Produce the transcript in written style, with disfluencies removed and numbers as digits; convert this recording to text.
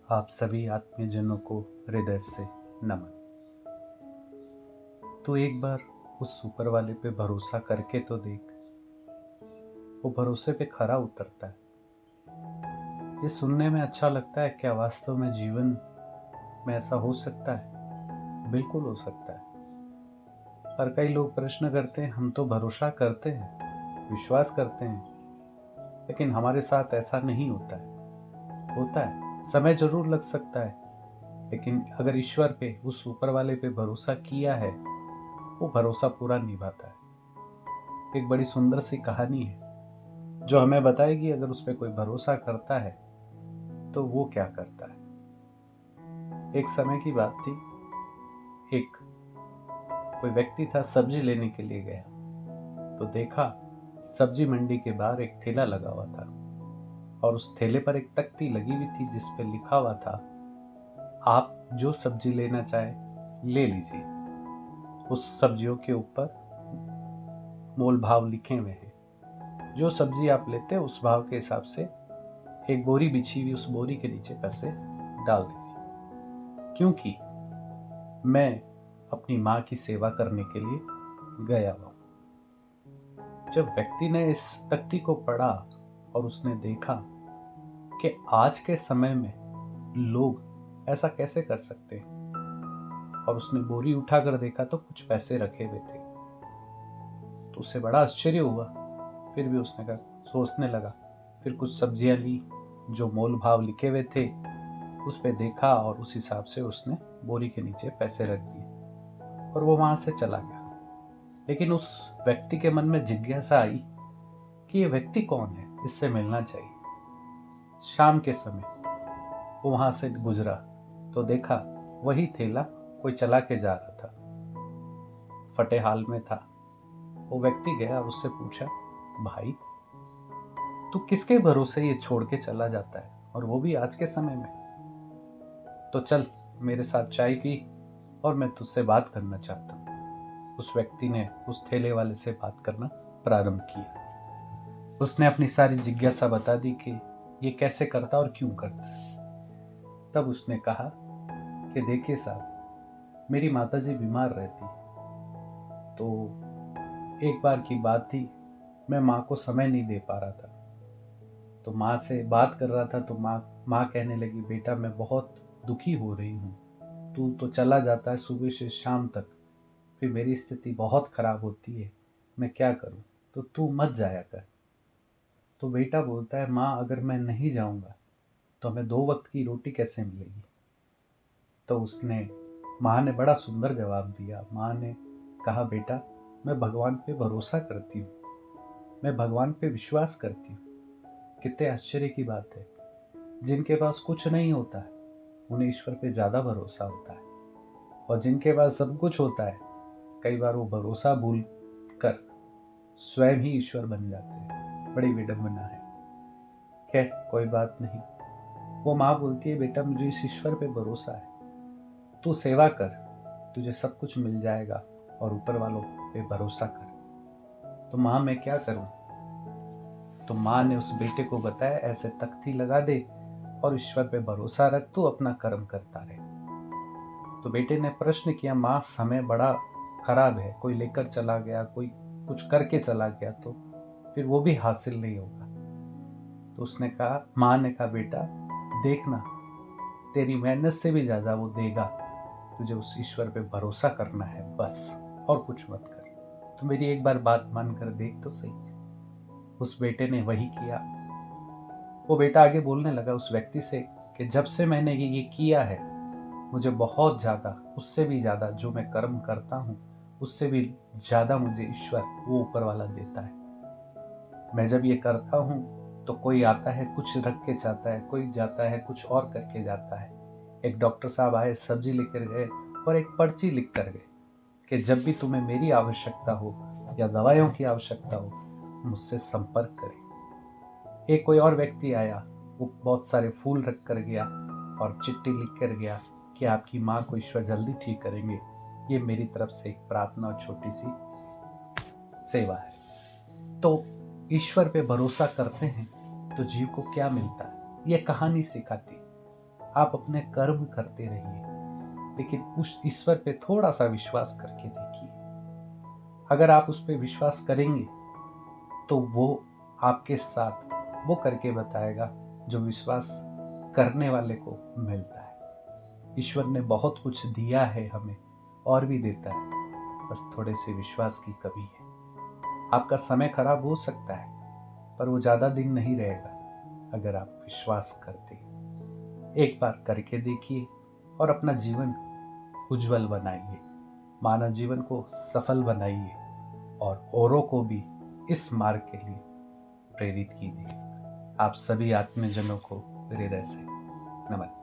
आप सभी आत्मीयजनों को हृदय से नमन। तो एक बार उस ऊपर वाले पे भरोसा करके तो देख, वो भरोसे पे खरा उतरता है। ये सुनने में अच्छा लगता है, क्या वास्तव में जीवन में ऐसा हो सकता है? बिल्कुल हो सकता है। पर कई लोग प्रश्न करते हैं, हम तो भरोसा करते हैं, विश्वास करते हैं, लेकिन हमारे साथ ऐसा नहीं होता है। होता है, समय जरूर लग सकता है, लेकिन अगर ईश्वर पे, उस ऊपर वाले पे भरोसा किया है, वो भरोसा पूरा निभाता है। एक बड़ी सुंदर सी कहानी है जो हमें बताएगी अगर उस पे कोई भरोसा करता है तो वो क्या करता है। एक समय की बात थी, एक कोई व्यक्ति था, सब्जी लेने के लिए गया तो देखा सब्जी मंडी के बाहर एक ठेला लगा हुआ था और उस ठेले पर एक तख्ती लगी हुई थी जिस पे लिखा हुआ था, आप जो सब्जी लेना चाहे ले लीजिए। उस सब्जियों के ऊपर मोल भाव लिखे हुए हैं, जो सब्जी आप लेते हैं उस भाव के हिसाब से एक बोरी बिछी हुई, उस बोरी के नीचे पैसे डाल दीजिए, क्योंकि मैं अपनी माँ की सेवा करने के लिए गया हुआ। जब व्यक्ति ने इस तख्ती को पढ़ा और उसने देखा कि आज के समय में लोग ऐसा कैसे कर सकते हैं, और उसने बोरी उठाकर देखा तो कुछ पैसे रखे हुए थे, तो उसे बड़ा आश्चर्य हुआ। फिर भी उसने कहा, सोचने लगा। फिर कुछ सब्जियां ली, जो मोल भाव लिखे हुए थे उस पे देखा और उस हिसाब से उसने बोरी के नीचे पैसे रख दिए और वो वहां से चला गया। लेकिन उस व्यक्ति के मन में जिज्ञासा आई कि ये व्यक्ति कौन है, इससे मिलना चाहिए। शाम के समय वो वहां से गुजरा तो देखा वही ठेला कोई चला के जा रहा था, फटे हाल में था। वो व्यक्ति गया और उससे पूछा, भाई तू किसके भरोसे ये छोड़ के चला जाता है, और वो भी आज के समय में? तो चल मेरे साथ चाय पी और मैं तुझसे बात करना चाहता हूँ। उस व्यक्ति ने उस ठेले वाले से बात करना प्रारंभ किया। उसने अपनी सारी जिज्ञासा बता दी कि ये कैसे करता और क्यों करता है। तब उसने कहा कि देखिए साहब, मेरी माताजी बीमार रहती, तो एक बार की बात थी, मैं माँ को समय नहीं दे पा रहा था, तो माँ से बात कर रहा था तो माँ कहने लगी, बेटा मैं बहुत दुखी हो रही हूँ, तू तो चला जाता है सुबह से शाम तक, फिर मेरी स्थिति बहुत खराब होती है, मैं क्या करूँ, तो तू मत जाया कर। तो बेटा बोलता है, माँ अगर मैं नहीं जाऊँगा तो हमें 2 वक्त की रोटी कैसे मिलेगी। तो माँ ने बड़ा सुंदर जवाब दिया। माँ ने कहा, बेटा मैं भगवान पे भरोसा करती हूँ, मैं भगवान पे विश्वास करती हूँ। कितने आश्चर्य की बात है, जिनके पास कुछ नहीं होता है उन्हें ईश्वर पे ज्यादा भरोसा होता है, और जिनके पास सब कुछ होता है कई बार वो भरोसा भूल कर स्वयं ही ईश्वर बन जाते हैं। बड़ी विडंबना है। खैर कोई बात नहीं। वो माँ बोलती है, बेटा मुझे इस ईश्वर पे भरोसा है, तू सेवा कर, तुझे सब कुछ मिल जाएगा, और ऊपर वालों पे भरोसा कर। तो माँ मैं क्या करूं? तो माँ ने उस बेटे को बताया, ऐसे तख्ती लगा दे और ईश्वर पे भरोसा रख, तू अपना कर्म करता रहे। तो बेटे ने प्रश्न किया, माँ समय बड़ा खराब है, कोई लेकर चला गया, कोई कुछ करके चला गया, तो फिर वो भी हासिल नहीं होगा। तो उसने कहा, माँ ने कहा, बेटा देखना, तेरी मेहनत से भी ज्यादा वो देगा, तुझे उस ईश्वर पे भरोसा करना है बस, और कुछ मत कर। तो मेरी एक बार बात मान कर देख तो सही। उस बेटे ने वही किया। वो बेटा आगे बोलने लगा उस व्यक्ति से कि जब से मैंने ये किया है, मुझे बहुत ज्यादा, उससे भी ज्यादा जो मैं कर्म करता हूँ उससे भी ज्यादा मुझे ईश्वर, वो ऊपर वाला देता है। मैं जब ये करता हूँ तो कोई आता है कुछ रख के जाता है, कोई जाता है कुछ और करके जाता है। एक डॉक्टर साहब आए, सब्जी लेकर गए और एक पर्ची लिख कर गए कि जब भी तुम्हें मेरी आवश्यकता हो या दवाइयों की आवश्यकता हो, मुझसे संपर्क करें। एक कोई और व्यक्ति आया, वो बहुत सारे फूल रख कर गया और चिट्ठी लिख कर गया कि आपकी माँ को ईश्वर जल्दी ठीक करेंगे, ये मेरी तरफ से एक प्रार्थना और छोटी सी सेवा है। तो ईश्वर पे भरोसा करते हैं तो जीव को क्या मिलता है, ये कहानी सिखाती। आप अपने कर्म करते रहिए, लेकिन उस ईश्वर पे थोड़ा सा विश्वास करके देखिए। अगर आप उस पे विश्वास करेंगे तो वो आपके साथ वो करके बताएगा जो विश्वास करने वाले को मिलता है। ईश्वर ने बहुत कुछ दिया है हमें और भी देता है, बस थोड़े से विश्वास की कमी है। आपका समय खराब हो सकता है, पर वो ज़्यादा दिन नहीं रहेगा अगर आप विश्वास करते। एक बार करके देखिए और अपना जीवन उज्जवल बनाइए, मानव जीवन को सफल बनाइए और औरों को भी इस मार्ग के लिए प्रेरित कीजिए। आप सभी आत्मजनों को हृदय से नमन।